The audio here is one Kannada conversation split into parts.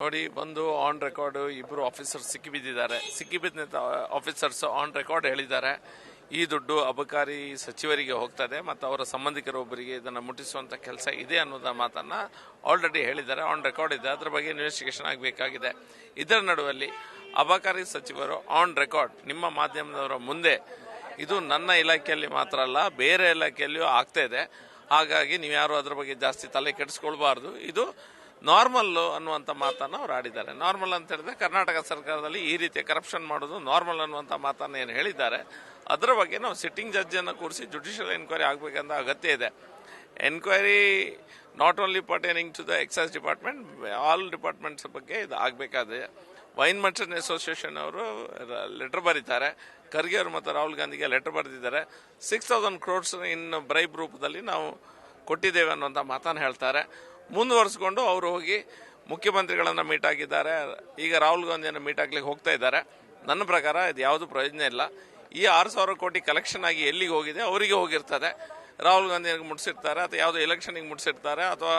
ನೋಡಿ, ಒಂದು ಆನ್ ರೆಕಾರ್ಡ್ ಇಬ್ಬರು ಆಫೀಸರ್ಸ್ ಸಿಕ್ಕಿಬಿದ್ದ ಆಫೀಸರ್ಸ್ ಆನ್ ರೆಕಾರ್ಡ್ ಹೇಳಿದ್ದಾರೆ, ಈ ದುಡ್ಡು ಅಬಕಾರಿ ಸಚಿವರಿಗೆ ಹೋಗ್ತದೆ ಮತ್ತು ಅವರ ಸಂಬಂಧಿಕರೊಬ್ಬರಿಗೆ ಇದನ್ನು ಮುಟ್ಟಿಸುವಂತ ಕೆಲಸ ಇದೆ ಅನ್ನೋದ ಮಾತನ್ನ ಆಲ್ರೆಡಿ ಹೇಳಿದ್ದಾರೆ. ಆನ್ ರೆಕಾರ್ಡ್ ಇದೆ, ಅದರ ಬಗ್ಗೆ ಇನ್ವೆಸ್ಟಿಗೇಷನ್ ಆಗಬೇಕಾಗಿದೆ. ಇದರ ನಡುವಲ್ಲಿ ಅಬಕಾರಿ ಸಚಿವರು ಆನ್ ರೆಕಾರ್ಡ್ ನಿಮ್ಮ ಮಾಧ್ಯಮದವರ ಮುಂದೆ ಇದು ನನ್ನ ಇಲಾಖೆಯಲ್ಲಿ ಮಾತ್ರ ಅಲ್ಲ, ಬೇರೆ ಇಲಾಖೆಯಲ್ಲಿಯೂ ಆಗ್ತಾ ಇದೆ, ಹಾಗಾಗಿ ನೀವು ಯಾರು ಅದರ ಬಗ್ಗೆ ಜಾಸ್ತಿ ತಲೆ ಕೆಡಿಸ್ಕೊಳ್ಬಾರ್ದು, ಇದು ನಾರ್ಮಲ್ ಅನ್ನುವಂಥ ಮಾತನ್ನು ಅವ್ರು ಆಡಿದ್ದಾರೆ. ನಾರ್ಮಲ್ ಅಂತ ಹೇಳಿದ್ರೆ ಕರ್ನಾಟಕ ಸರ್ಕಾರದಲ್ಲಿ ಈ ರೀತಿಯ ಕರಪ್ಷನ್ ಮಾಡೋದು ನಾರ್ಮಲ್ ಅನ್ನುವಂಥ ಮಾತನ್ನು ಏನು ಹೇಳಿದ್ದಾರೆ, ಅದರ ಬಗ್ಗೆ ನಾವು ಸಿಟ್ಟಿಂಗ್ ಜಡ್ಜನ್ನು ಕೂರಿಸಿ ಜುಡಿಷಿಯಲ್ ಎನ್ಕ್ವೈರಿ ಆಗಬೇಕಂತ ಅಗತ್ಯ ಇದೆ. Enquiry not only pertaining to the excise department, all departments ಬಗ್ಗೆ ಇದು ಆಗಬೇಕಾದ್ರೆ ವೈನ್ ಮರ್ಚೆಂಟ್ ಅಸೋಸಿಯೇಷನ್ ಅವರು ಲೆಟರ್ ಬರೀತಾರೆ, ಖರ್ಗೆ ಅವರು ಮತ್ತು ರಾಹುಲ್ ಗಾಂಧಿಗೆ ಲೆಟರ್ ಬರೆದಿದ್ದಾರೆ. 6,000 crores ಇನ್ ಬ್ರೈಬ್ ರೂಪದಲ್ಲಿ ನಾವು ಕೊಟ್ಟಿದ್ದೇವೆ ಅನ್ನುವಂಥ ಮಾತನ್ನು ಹೇಳ್ತಾರೆ. ಮುಂದುವರಿಸಿಕೊಂಡು ಅವರು ಹೋಗಿ ಮುಖ್ಯಮಂತ್ರಿಗಳನ್ನು ಮೀಟ್ ಆಗಿದ್ದಾರೆ, ಈಗ ರಾಹುಲ್ ಗಾಂಧಿಯನ್ನು ಮೀಟ್ ಆಗ್ಲಿಕ್ಕೆ ಹೋಗ್ತಾ ಇದ್ದಾರೆ. ನನ್ನ ಪ್ರಕಾರ ಇದು ಯಾವುದು ಪ್ರಯೋಜನ ಇಲ್ಲ. ಈ 6,000 ಕೋಟಿ ಕಲೆಕ್ಷನ್ ಆಗಿ ಎಲ್ಲಿಗೆ ಹೋಗಿದೆ ಅವರಿಗೆ ಹೋಗಿರ್ತದೆ, ರಾಹುಲ್ ಗಾಂಧಿಗೆ ಮುಟ್ಸಿರ್ತಾರೆ ಅಥವಾ ಯಾವುದೋ ಎಲೆಕ್ಷನ್ಗೆ ಮುಟ್ಸಿರ್ತಾರೆ ಅಥವಾ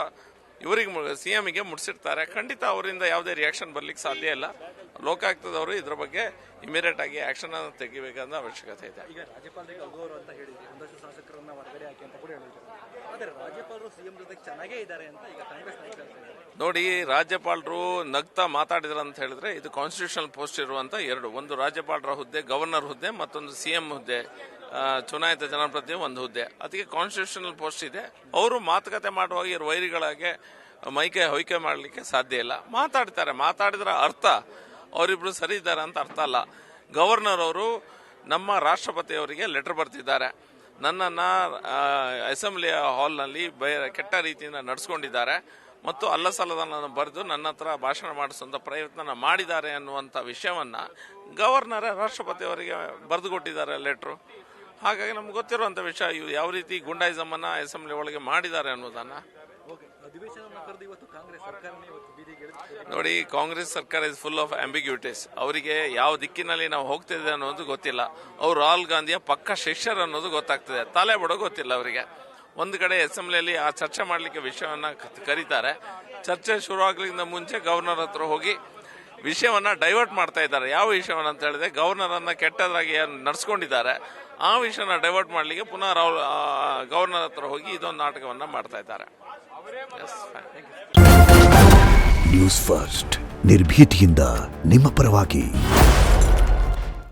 ಇವರಿಗೆ ಸಿಎಂಗೆ ಮುಟ್ಸಿರ್ತಾರೆ. ಖಂಡಿತ ಅವರಿಂದ ಯಾವುದೇ ರಿಯಾಕ್ಷನ್ ಬರ್ಲಿಕ್ಕೆ ಸಾಧ್ಯ ಇಲ್ಲ. ಲೋಕಾಯುಕ್ತದವರು ಇದರ ಬಗ್ಗೆ ಇಮಿಡಿಯೇಟ್ ಆಗಿ ಆಕ್ಷನ್ ಅನ್ನು ತೆಗಿಬೇಕಂತ ಅವಶ್ಯಕತೆ ಇದೆ. ಈಗ ರಾಜ್ಯಪಾಲರಿಗೆ ಅಗೌರವ ಅಂತ ಹೇಳಿದ್ರೆ ಒಂದಷ್ಟು ಶಾಸಕರನ್ನ ಹೊರಗಡೆ ಹಾಕಿ ಅಂತ ಕೂಡ ಹೇಳಿದ್ರು. ಆದರೆ ರಾಜ್ಯಪಾಲರು ಸಿಎಂ ಜೊತೆ ಚೆನ್ನಾಗೇ ಇದ್ದಾರೆ ಅಂತ ಈಗ ಕಾಂಗ್ರೆಸ್ ನಾಯಕರು ನೋಡಿ, ರಾಜ್ಯಪಾಲರು ನಗ್ತಾ ಮಾತಾಡಿದ್ರು ಅಂತ ಹೇಳಿದ್ರೆ ಇದು ಕಾನ್ಸ್ಟಿಟ್ಯೂಷನಲ್ ಪೋಸ್ಟ್ ಇರುವಂತ ಎರಡು, ಒಂದು ರಾಜ್ಯಪಾಲರ ಹುದ್ದೆ, ಗವರ್ನರ್ ಹುದ್ದೆ, ಮತ್ತೊಂದು ಸಿಎಂ ಹುದ್ದೆ, ಚುನಾಯಿತ ಜನಪ್ರತಿನಿಧಿ ಒಂದು ಹುದ್ದೆ. ಅದಕ್ಕೆ ಕಾನ್ಸ್ಟಿಟ್ಯೂಷನಲ್ ಪೋಸ್ಟ್ ಇದೆ. ಅವರು ಮಾತುಕತೆ ಮಾಡುವಾಗ ಇವರು ವೈರಿಗಳಾಗೆ ಮೈಕೆ ಹೊಯ್ಕೆ ಮಾಡಲಿಕ್ಕೆ ಸಾಧ್ಯ ಇಲ್ಲ. ಮಾತಾಡಿದ್ರ ಅರ್ಥ ಅವರಿಬ್ರು ಸರಿ ಇದ್ದಾರೆ ಅಂತ ಅರ್ಥ ಅಲ್ಲ. ಗವರ್ನರ್ ಅವರು ನಮ್ಮ ರಾಷ್ಟ್ರಪತಿಯವರಿಗೆ ಲೆಟರ್ ಬರ್ತಿದ್ದಾರೆ, ನನ್ನನ್ನು ಅಸೆಂಬ್ಲಿಯ ಹಾಲ್ನಲ್ಲಿ ಕೆಟ್ಟ ರೀತಿಯಿಂದ ನಡೆಸ್ಕೊಂಡಿದ್ದಾರೆ ಮತ್ತು ಅಲ್ಲಸಲ್ಲದನ್ನು ಬರೆದು ನನ್ನ ಹತ್ರ ಭಾಷಣ ಮಾಡಿಸುವಂಥ ಪ್ರಯತ್ನ ಮಾಡಿದ್ದಾರೆ ಅನ್ನುವಂಥ ವಿಷಯವನ್ನ ಗವರ್ನರ್ ರಾಷ್ಟ್ರಪತಿಯವರಿಗೆ ಬರೆದು ಕೊಟ್ಟಿದ್ದಾರೆ ಲೆಟ್ರು. ಹಾಗಾಗಿ ನಮ್ಗೆ ಗೊತ್ತಿರುವಂಥ ವಿಷಯ, ಇವು ಯಾವ ರೀತಿ ಗುಂಡಾಯಿಸಮ್ ಅನ್ನ ಅಸೆಂಬ್ಲಿ ಒಳಗೆ ಮಾಡಿದ್ದಾರೆ ಅನ್ನೋದನ್ನ ನೋಡಿ. ಕಾಂಗ್ರೆಸ್ ಸರ್ಕಾರ ಇಸ್ ಫುಲ್ ಆಫ್ ಆಂಬಿಗ್ಯೂಟಿಸ್. ಅವರಿಗೆ ಯಾವ ದಿಕ್ಕಿನಲ್ಲಿ ನಾವು ಹೋಗ್ತಿದ್ದೇವೆ ಅನ್ನೋದು ಗೊತ್ತಿಲ್ಲ. ಅವರು ರಾಹುಲ್ ಗಾಂಧಿಯ ಪಕ್ಕ ಶಿಷ್ಯರು ಅನ್ನೋದು ಗೊತ್ತಾಗ್ತದೆ, ತಲೆ ಬಡೋ ಗೊತ್ತಿಲ್ಲ ಅವರಿಗೆ. ಒಂದು ಕಡೆ ಅಸೆಂಬ್ಲಿಯಲ್ಲಿ ಆ ಚರ್ಚೆ ಮಾಡಲಿಕ್ಕೆ ವಿಷಯವನ್ನ ಕರೀತಾರೆ, ಚರ್ಚೆ ಶುರುವಾಗ್ಲಿಂದ ಮುಂಚೆ ಗವರ್ನರ್ ಹತ್ರ ಹೋಗಿ ವಿಷಯವನ್ನ ಡೈವರ್ಟ್ ಮಾಡ್ತಾ ಇದ್ದಾರೆ. ಯಾವ ವಿಷಯವನ್ನ ಅಂತ ಹೇಳಿದ್ರೆ ಗವರ್ನರ್ ಅನ್ನ ಕೆಟ್ಟದಾಗಿ ನಡೆಸ್ಕೊಂಡಿದ್ದಾರೆ, ಆ ವಿಷಯನ ಡೈವರ್ಟ್ ಮಾಡಲಿಕ್ಕೆ ಪುನಃ ಗವರ್ನರ್ ಹತ್ರ ಹೋಗಿ ಇದೊಂದು ನಾಟಕವನ್ನ ಮಾಡ್ತಾ ಇದ್ದಾರೆ. ನ್ಯೂಸ್ ಫಸ್ಟ್ ನಿರ್ಭೀತಿಯಿಂದ ನಿಮ್ಮ ಪರವಾಗಿ.